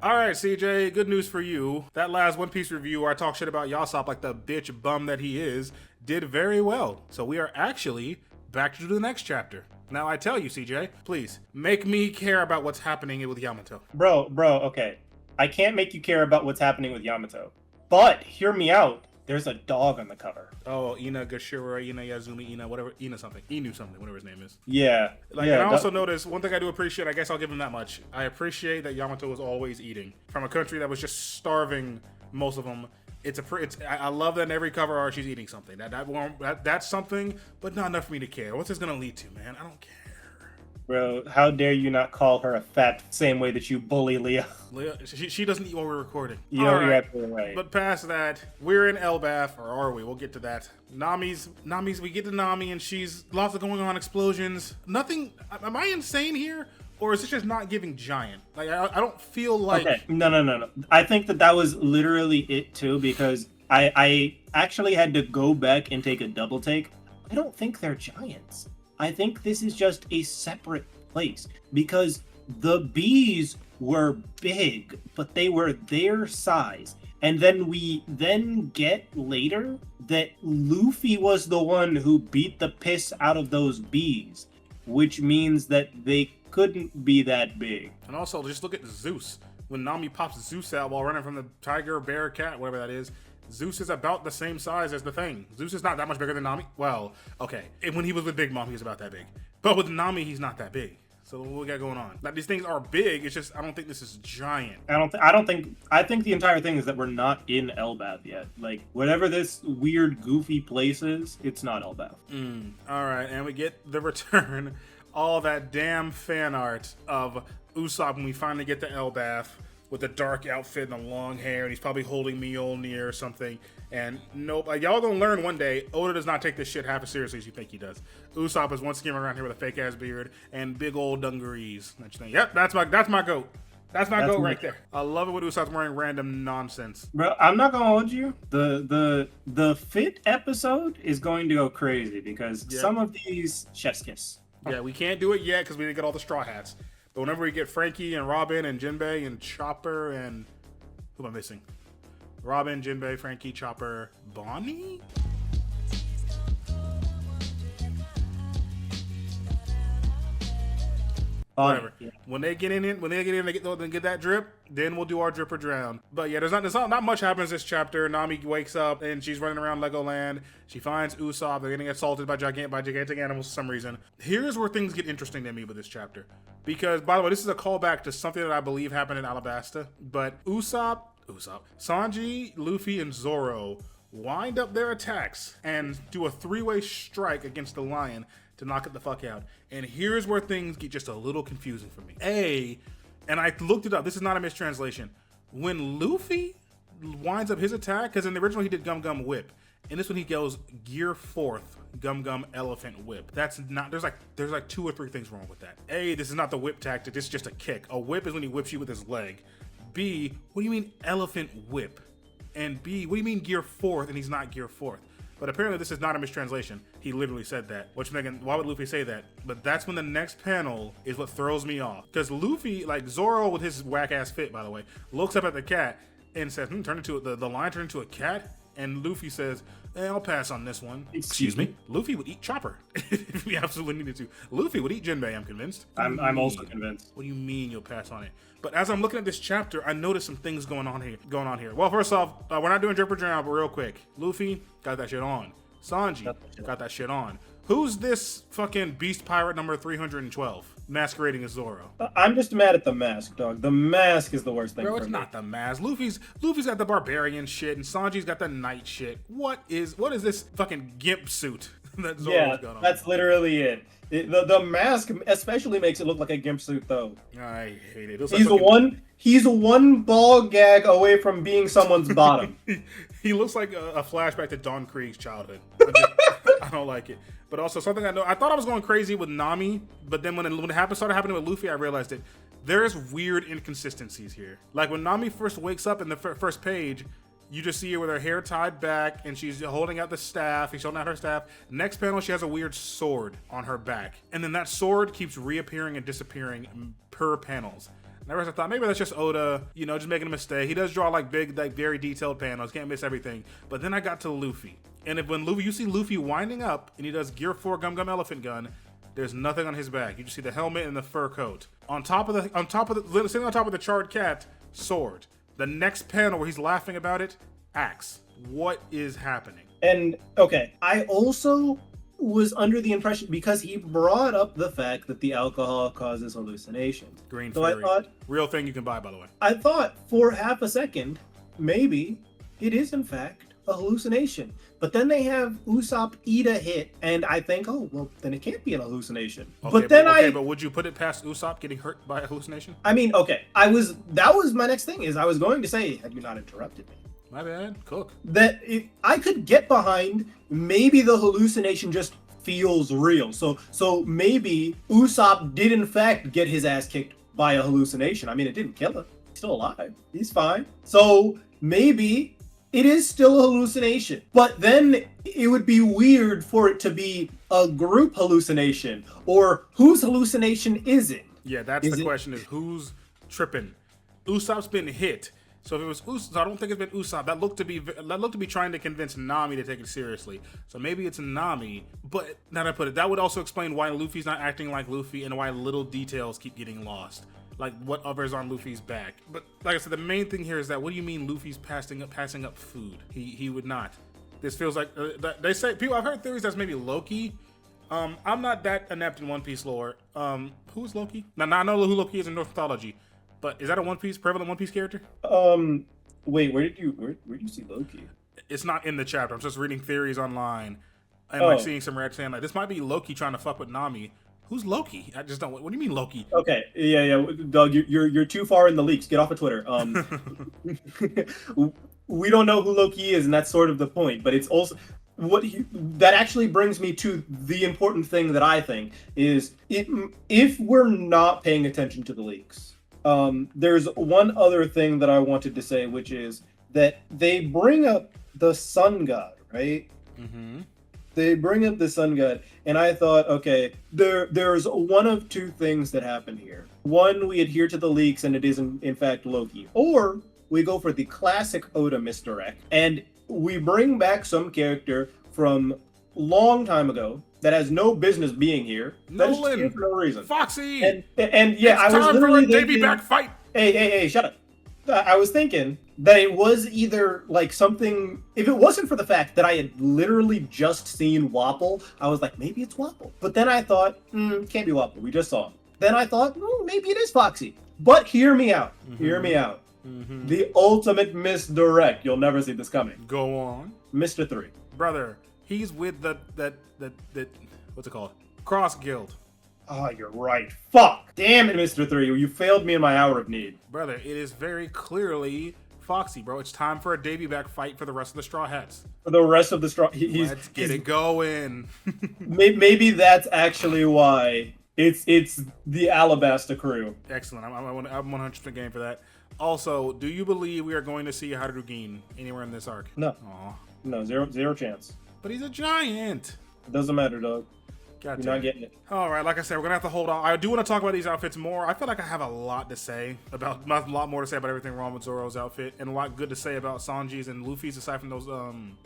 All right, CJ, good news for you. That last One Piece review where I talked shit about Usopp like the bitch bum that he is did very well. So we are actually back to the next chapter. Now I tell you, CJ, please make me care about what's happening with Yamato. Bro, okay. I can't make you care about what's happening with Yamato. But hear me out. There's a dog on the cover. Oh, Ina Gashira, Ina Yazumi, Ina whatever, Ina something, Inu something, whatever his name is. Yeah. And I also noticed one thing I do appreciate. I guess I'll give him that much. I appreciate that Yamato was always eating from a country that was just starving. Most of them. I love that in every cover art she's eating something. That's something, but not enough for me to care. What's this gonna lead to, man? I don't care. Bro, how dare you not call her a fat same way that you bully Leah? Leah, she doesn't eat while we're recording. You're absolutely right. But past that, we're in elbaf, or are we? We'll get to that. Nami's, we get to Nami, and she's lots of going on, explosions. Nothing, am I insane here? Or is this just not giving giant? Like, I don't feel like... Okay, no. I think that was literally it, too, because I actually had to go back and take a double take. I don't think they're giants. I think this is just a separate place because the bees were big, but they were their size. And then we get later that Luffy was the one who beat the piss out of those bees, which means that they couldn't be that big. And also, just look at Zeus. When Nami pops Zeus out while running from the tiger, bear, cat, whatever that is, Zeus is about the same size as the Thing. Zeus is not that much bigger than Nami. Well, okay. And when he was with Big Mom, he was about that big. But with Nami, he's not that big. So what we got going on? Like, these things are big. It's just I don't think this is giant. I think the entire thing is that we're not in elbaf yet. Like whatever this weird, goofy place is, it's not elbaf. All right, and we get the return. All that damn fan art of Usopp when we finally get to elbaf. With the dark outfit and the long hair, and he's probably holding Mjolnir or something. And nope, y'all gonna learn one day, Oda does not take this shit half as seriously as you think he does. Usopp is once again around here with a fake ass beard and big old dungarees. Yep, that's my goat. That's my goat right there. I love it when Usopp's wearing random nonsense. Bro, I'm not gonna hold you. The fit episode is going to go crazy because some of these chef's kiss. Yeah, we can't do it yet because we didn't get all the Strawhats. But whenever we get Frankie and Robin and Jinbei and Chopper and... Who am I missing? Robin, Jinbei, Frankie, Chopper, Bonnie? Whatever. Yeah. When they get in, they get that drip, then we'll do our drip or drown. But yeah, there's not much happens this chapter. Nami wakes up and she's running around Legoland. She finds Usopp. They're getting assaulted by gigantic animals for some reason. Here's where things get interesting to me with this chapter. Because, by the way, this is a callback to something that I believe happened in Alabasta. But Usopp, Sanji, Luffy, and Zoro wind up their attacks and do a three-way strike against the lion to knock it the fuck out. And here's where things get just a little confusing for me. And I looked it up. This is not a mistranslation. When Luffy winds up his attack, because in the original he did Gum Gum Whip. In this one he goes gearfourth Gum Gum Elephant Whip. That's not, there's like 2 or 3 things wrong with that. A, this is not the whip tactic. This is just a kick. A whip is when he whips you with his leg. B, what do you mean elephant whip? And B, what do you mean gearfourth and he's not gearfourth? But apparently this is not a mistranslation. He literally said that. Which, Megan, why would Luffy say that? But that's when the next panel is what throws me off. Because Luffy, like Zoro with his whack-ass fit, by the way, looks up at the cat and says, the lion turned into a cat? And Luffy says, I'll pass on this one. Excuse me? Luffy would eat Chopper if we absolutely needed to. Luffy would eat Jinbei, I'm convinced. I'm also convinced. What do you mean you'll pass on it? But as I'm looking at this chapter, I noticed some things going on here. Well, first off, we're not doing drip or drown, but real quick. Luffy got that shit on. Sanji got that shit on. Who's this fucking beast pirate number 312 masquerading as Zoro? I'm just mad at the mask, dog. The mask is the worst thing. Bro, it's not the mask. Luffy's got the barbarian shit, and Sanji's got the knight shit. What is this fucking gimp suit that Zoro's got on? That's literally it. The mask especially makes it look like a gimp suit, though. I hate it. He's one ball gag away from being someone's bottom. He looks like a flashback to Don Krieg's childhood. I don't like it. But also something I thought I was going crazy with Nami, but then when it started happening with Luffy, I realized that there's weird inconsistencies here. Like when Nami first wakes up in the first page, you just see her with her hair tied back and she's holding out the staff. She's holding out her staff. Next panel, she has a weird sword on her back. And then that sword keeps reappearing and disappearing per panels. And at first I thought maybe that's just Oda, you know, just making a mistake. He does draw like big, like very detailed panels. Can't miss everything. But then I got to Luffy. And if when Luffy, you see Luffy winding up and he does gearfourth Gum Gum Elephant Gun, there's nothing on his back. You just see the helmet and the fur coat. Sitting on top of the charred cat, sword. The next panel where he's laughing about it, axe. What is happening? And okay, I also was under the impression, because he brought up the fact that the alcohol causes hallucinations. Green so Fury. I thought, real thing you can buy, by the way. I thought for half a second, maybe it is in fact a hallucination. But then they have Usopp eat a hit, and I think, oh, well, then it can't be an hallucination. Okay, but would you put it past Usopp getting hurt by a hallucination? I mean, okay, that was my next thing, is I was going to say, had you not interrupted me. My bad, cook. I could get behind, maybe the hallucination just feels real. So maybe Usopp did in fact get his ass kicked by a hallucination. I mean, it didn't kill him. He's still alive. He's fine. So maybe it is still a hallucination. But then it would be weird for it to be a group hallucination. Or whose hallucination is it? Yeah, that's the question, is who's tripping? Usopp's been hit. So if it was Usopp, I don't think it's been Usopp. That looked to be trying to convince Nami to take it seriously. So maybe it's Nami. But now that I put it, that would also explain why Luffy's not acting like Luffy and why little details keep getting lost. Like what others on Luffy's back. But like I said, the main thing here is that what do you mean Luffy's passing up food? He would not. This feels like they say people. I've heard theories that's maybe Loki. I'm not that inept in One Piece lore. Who's Loki? Now I know who Loki is in Norse mythology. But is that a prevalent One Piece character? Wait, where did you see Loki? It's not in the chapter. I'm just reading theories online and like seeing some reaction saying like this might be Loki trying to fuck with Nami. Who's Loki? I just don't. What do you mean Loki? Okay, yeah, Doug, you're too far in the leaks. Get off of Twitter. We don't know who Loki is, and that's sort of the point. But it's also that actually brings me to the important thing that I think is if we're not paying attention to the leaks. There's one other thing that I wanted to say, which is that they bring up the sun god, right? Mm-hmm. They bring up the sun god, and I thought, okay, there's one of two things that happen here. One, we adhere to the leaks, and it is in fact Loki. Or we go for the classic Oda misdirect, and we bring back some character from long time ago that has no business being here. That is just here for no reason. Foxy! And yeah, I was literally thinking, daveybackfight! Hey, shut up. I was thinking that it was either like something, if it wasn't for the fact that I had literally just seen Wapple, I was like, maybe it's Wapple. But then I thought, can't be Wapple, we just saw him. Then I thought, maybe it is Foxy. But hear me out, hear me out. Mm-hmm. The ultimate misdirect, you'll never see this coming. Go on. Mr. 3. Brother, he's with the what's it called? Cross Guild. Oh, you're right. Fuck. Damn it, Mr. 3. You failed me in my hour of need. Brother, it is very clearly Foxy, bro. It's time for a daveyback fight for the rest of the Strawhats. For the rest of the Let's get it going. Maybe that's actually why it's the Alabasta crew. Excellent. I'm 100% game for that. Also, do you believe we are going to see Harugin anywhere in this arc? No. Aw. No, zero chance. But he's a giant. It doesn't matter, dog. God You're not getting it. All right, like I said, we're gonna have to hold on. I do want to talk about these outfits more. I feel like I have a lot to say about everything wrong with Zoro's outfit, and a lot good to say about Sanji's and Luffy's, aside from those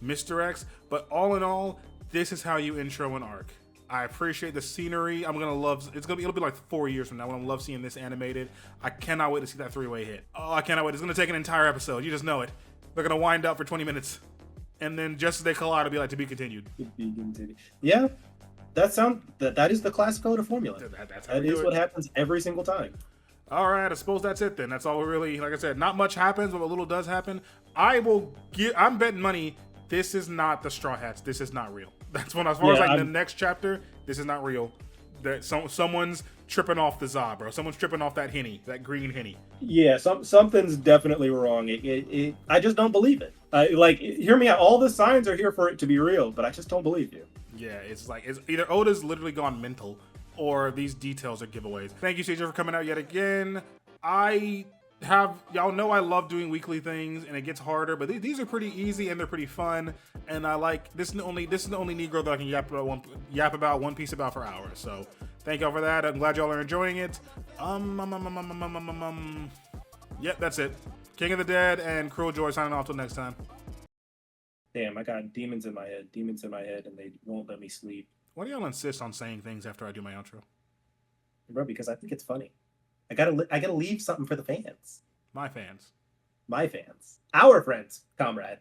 misdirects. But all in all, this is how you intro an arc. I appreciate the scenery. It'll be like 4 years from now when I love seeing this animated. I cannot wait to see that 3-way hit. Oh, I cannot wait. It's gonna take an entire episode. You just know it. They're gonna wind up for 20 minutes, and then just as they collide, it'll be like to be continued. Yeah. That is the classic Oda formula. That is what happens every single time. All right, I suppose that's it then. That's all we really, like I said, not much happens, but what little does happen. I'm betting money. This is not the Straw Hats. This is not real. That's when, as far as the next chapter, this is not real. That someone's tripping off the za, bro. Someone's tripping off that Henny, that green Henny. Yeah, something's definitely wrong. I just don't believe it. Hear me out. All the signs are here for it to be real, but I just don't believe you. Yeah, it's either Oda's literally gone mental, or these details are giveaways. Thank you, CJ, for coming out yet again. Y'all know I love doing weekly things, and it gets harder, but these are pretty easy and they're pretty fun. And I like this is the only Negro that I can yap about One Piece about for hours. So Thank y'all for that. I'm glad y'all are enjoying it. Yep, that's it. King of the Dead and Cruel Joy signing off till next time. Damn, I got demons in my head, and they won't let me sleep. Why do y'all insist on saying things after I do my outro? Bro, because I think it's funny. I gotta leave something for the fans. My fans. My fans. Our friends, comrade.